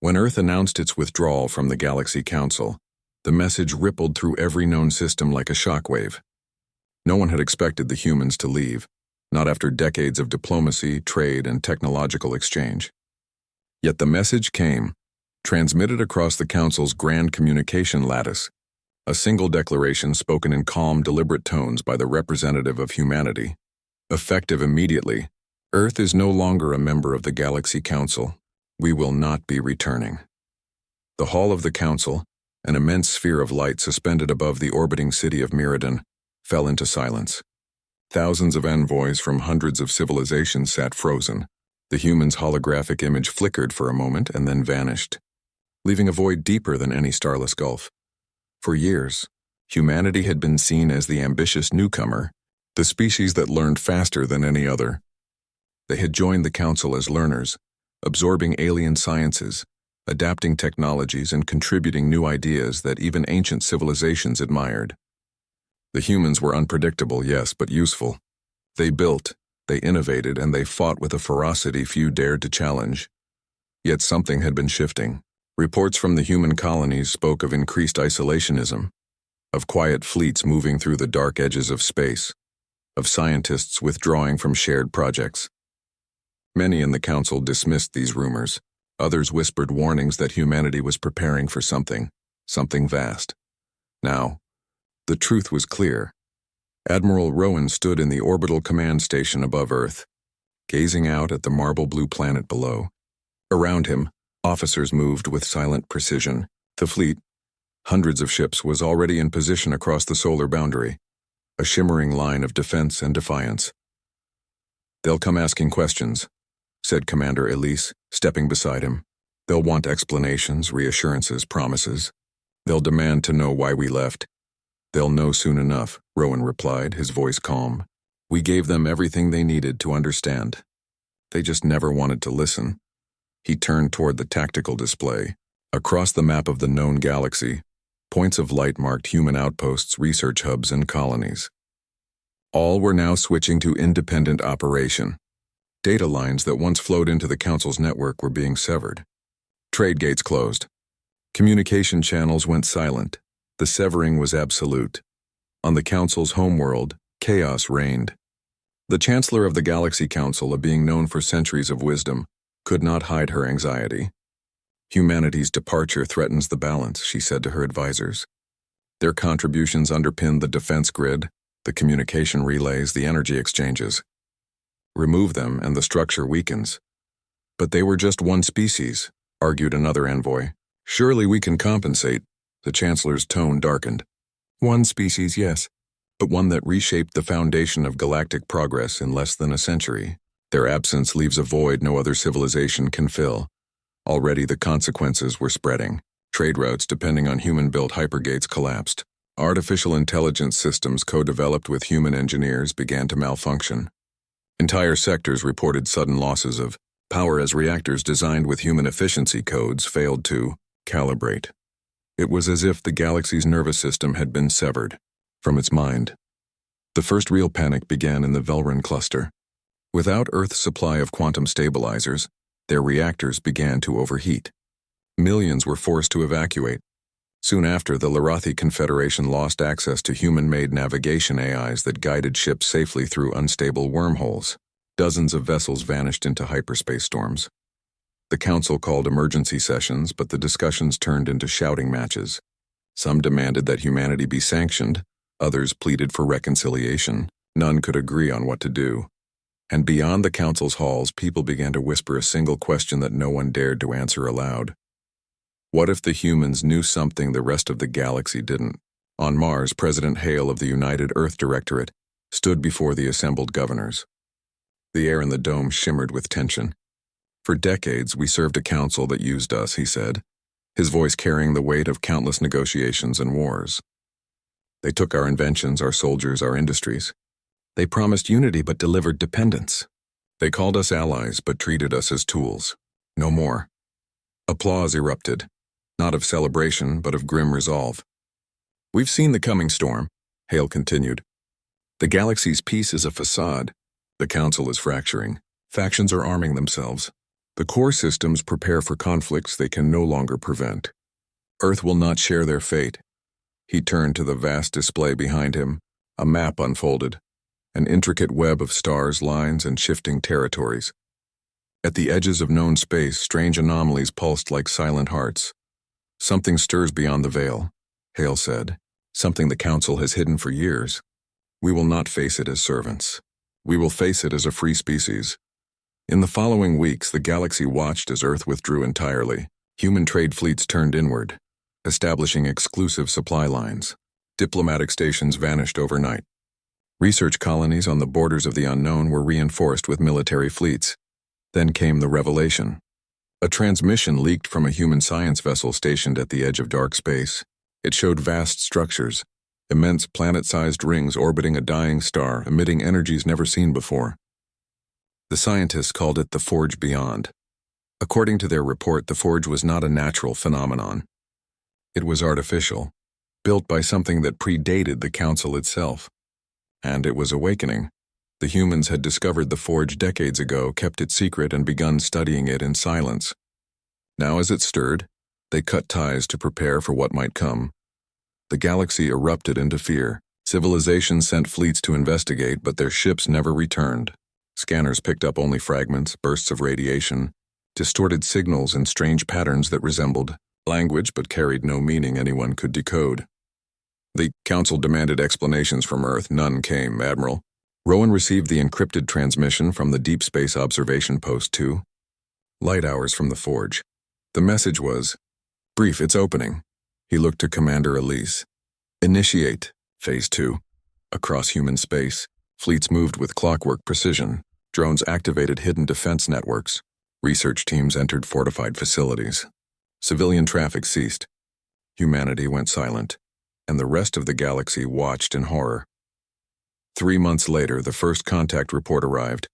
When Earth announced its withdrawal from the Galaxy Council, the message rippled through every known system like a shockwave. No one had expected the humans to leave, not after decades of diplomacy, trade, and technological exchange. Yet the message came, transmitted across the Council's grand communication lattice, a single declaration spoken in calm, deliberate tones by the representative of humanity. Effective immediately, Earth is no longer a member of the Galaxy Council. We will not be returning. The hall of the Council, an immense sphere of light suspended above the orbiting city of Meridan, fell into silence. Thousands of envoys from hundreds of civilizations sat frozen. The human's holographic image flickered for a moment and then vanished, leaving a void deeper than any starless gulf. For years, humanity had been seen as the ambitious newcomer, the species that learned faster than any other. They had joined the Council as learners, absorbing alien sciences, adapting technologies, and contributing new ideas that even ancient civilizations admired. The humans were unpredictable, yes, but useful. They built, they innovated, and they fought with a ferocity few dared to challenge. Yet something had been shifting. Reports from the human colonies spoke of increased isolationism, of quiet fleets moving through the dark edges of space, of scientists withdrawing from shared projects. Many in the Council dismissed these rumors. Others whispered warnings that humanity was preparing for something vast. Now, the truth was clear. Admiral Rowan stood in the orbital command station above Earth, gazing out at the marble blue planet below. Around him, officers moved with silent precision. The fleet, hundreds of ships, was already in position across the solar boundary, a shimmering line of defense and defiance. "They'll come asking questions," said Commander Elise, stepping beside him. "They'll want explanations, reassurances, promises. They'll demand to know why we left." "They'll know soon enough," Rowan replied, his voice calm. "We gave them everything they needed to understand. They just never wanted to listen." He turned toward the tactical display. Across the map of the known galaxy, points of light marked human outposts, research hubs, and colonies. All were now switching to independent operation. Data lines that once flowed into the Council's network were being severed. Trade gates closed. Communication channels went silent. The severing was absolute. On the Council's homeworld, chaos reigned. The Chancellor of the Galaxy Council, a being known for centuries of wisdom, could not hide her anxiety. "Humanity's departure threatens the balance," she said to her advisors. "Their contributions underpin the defense grid, the communication relays, the energy exchanges. Remove them and the structure weakens." "But they were just one species," argued another envoy. "Surely we can compensate." The Chancellor's tone darkened. "One species, yes, but one that reshaped the foundation of galactic progress in less than a century. Their absence leaves a void no other civilization can fill." Already the consequences were spreading. Trade routes depending on human-built hypergates collapsed. Artificial intelligence systems co-developed with human engineers began to malfunction. Entire sectors reported sudden losses of power as reactors designed with human efficiency codes failed to calibrate. It was as if the galaxy's nervous system had been severed from its mind. The first real panic began in the Velran cluster. Without Earth's supply of quantum stabilizers, their reactors began to overheat. Millions were forced to evacuate. Soon after, the Larathi Confederation lost access to human-made navigation AIs that guided ships safely through unstable wormholes. Dozens of vessels vanished into hyperspace storms. The Council called emergency sessions, but the discussions turned into shouting matches. Some demanded that humanity be sanctioned, others pleaded for reconciliation. None could agree on what to do. And beyond the Council's halls, people began to whisper a single question that no one dared to answer aloud. What if the humans knew something the rest of the galaxy didn't? On Mars, President Hale of the United Earth Directorate stood before the assembled governors. The air in the dome shimmered with tension. "For decades, we served a council that used us," he said, his voice carrying the weight of countless negotiations and wars. "They took our inventions, our soldiers, our industries. They promised unity but delivered dependence. They called us allies but treated us as tools. No more." Applause erupted, not of celebration but of grim resolve. "We've seen the coming storm," Hale continued. "The galaxy's peace is a facade. The Council is fracturing. Factions are arming themselves. The core systems prepare for conflicts they can no longer prevent. Earth will not share their fate. He turned to the vast display behind him. A map unfolded, an intricate web of stars, lines, and shifting territories. At the edges of known space, strange anomalies pulsed like silent hearts. Something stirs beyond the veil, Hale said. Something the Council has hidden for years. We will not face it as servants. We will face it as a free species. In the following weeks, the galaxy watched as Earth withdrew entirely. Human trade fleets turned inward, establishing exclusive supply lines. Diplomatic stations vanished overnight. Research colonies on the borders of the unknown were reinforced with military fleets. Then came the revelation. A transmission leaked from a human science vessel stationed at the edge of dark space. It showed vast structures, immense planet-sized rings orbiting a dying star, emitting energies never seen before. The scientists called it the Forge Beyond. According to their report, the Forge was not a natural phenomenon. It was artificial, built by something that predated the Council itself. And it was awakening. The humans had discovered the Forge decades ago, kept it secret, and begun studying it in silence. Now as it stirred, they cut ties to prepare for what might come. The galaxy erupted into fear. Civilizations sent fleets to investigate, but their ships never returned. Scanners picked up only fragments, bursts of radiation, distorted signals and strange patterns that resembled language but carried no meaning anyone could decode. The Council demanded explanations from Earth. None came, Admiral. Rowan received the encrypted transmission from the Deep Space Observation Post 2, light hours from the Forge. The message was, "Brief, it's opening." He looked to Commander Elise. "Initiate, Phase 2. Across human space, fleets moved with clockwork precision. Drones activated hidden defense networks. Research teams entered fortified facilities. Civilian traffic ceased. Humanity went silent, and the rest of the galaxy watched in horror. 3 months later, the first contact report arrived,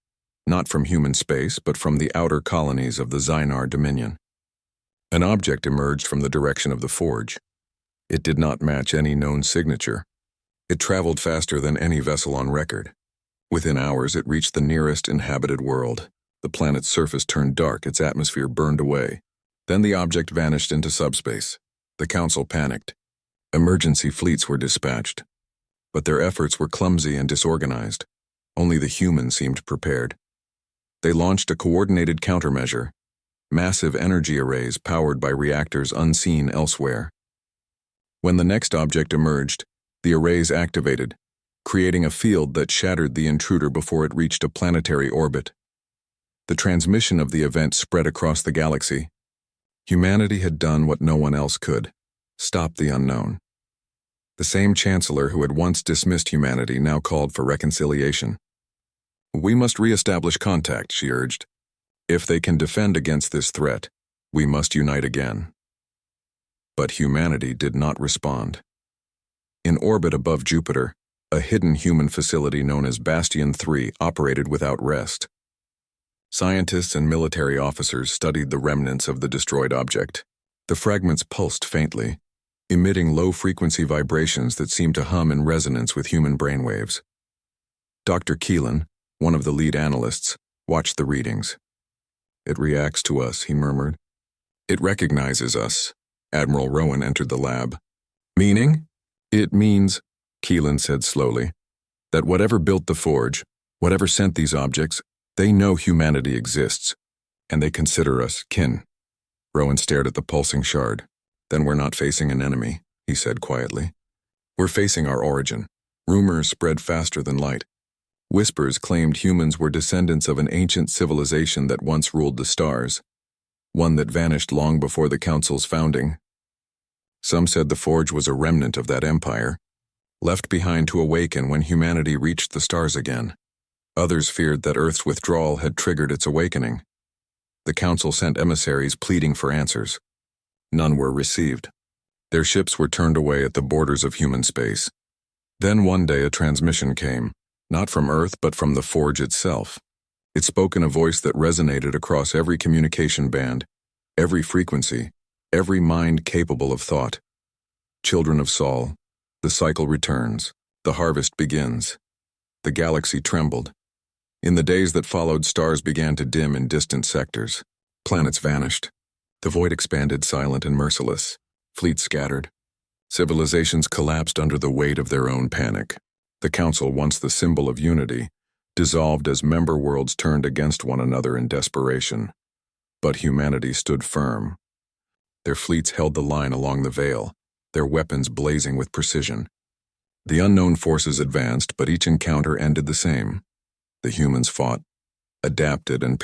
not from human space, but from the outer colonies of the Zynar Dominion. An object emerged from the direction of the Forge. It did not match any known signature. It traveled faster than any vessel on record. Within hours, it reached the nearest inhabited world. The planet's surface turned dark, its atmosphere burned away. Then the object vanished into subspace. The Council panicked. Emergency fleets were dispatched. But their efforts were clumsy and disorganized. Only the humans seemed prepared. They launched a coordinated countermeasure, massive energy arrays powered by reactors unseen elsewhere. When the next object emerged, the arrays activated, creating a field that shattered the intruder before it reached a planetary orbit. The transmission of the event spread across the galaxy. Humanity had done what no one else could: stop the unknown. The same chancellor who had once dismissed humanity now called for reconciliation. "We must re-establish contact," she urged. "If they can defend against this threat, we must unite again." But humanity did not respond. In orbit above Jupiter, a hidden human facility known as Bastion 3 operated without rest. Scientists and military officers studied the remnants of the destroyed object. The fragments pulsed faintly, emitting low-frequency vibrations that seemed to hum in resonance with human brainwaves. Dr. Keelan, one of the lead analysts, watched the readings. "It reacts to us," he murmured. "It recognizes us." Admiral Rowan entered the lab. "Meaning?" "It means," Keelan said slowly, "that whatever built the Forge, whatever sent these objects, they know humanity exists, and they consider us kin." Rowan stared at the pulsing shard. "Then we're not facing an enemy," he said quietly. "We're facing our origin." Rumors spread faster than light. Whispers claimed humans were descendants of an ancient civilization that once ruled the stars, one that vanished long before the Council's founding. Some said the Forge was a remnant of that empire, left behind to awaken when humanity reached the stars again. Others feared that Earth's withdrawal had triggered its awakening. The Council sent emissaries pleading for answers. None were received. Their ships were turned away at the borders of human space. Then one day a transmission came, not from Earth but from the Forge itself. It spoke in a voice that resonated across every communication band, every frequency, every mind capable of thought. "Children of Sol, the cycle returns, the harvest begins." The galaxy trembled. In the days that followed, stars began to dim in distant sectors. Planets vanished. The void expanded, silent and merciless. Fleets scattered. Civilizations collapsed under the weight of their own panic. The Council, once the symbol of unity, dissolved as member worlds turned against one another in desperation. But humanity stood firm. Their fleets held the line along the Veil, their weapons blazing with precision. The unknown forces advanced, but each encounter ended the same. The humans fought, adapted, and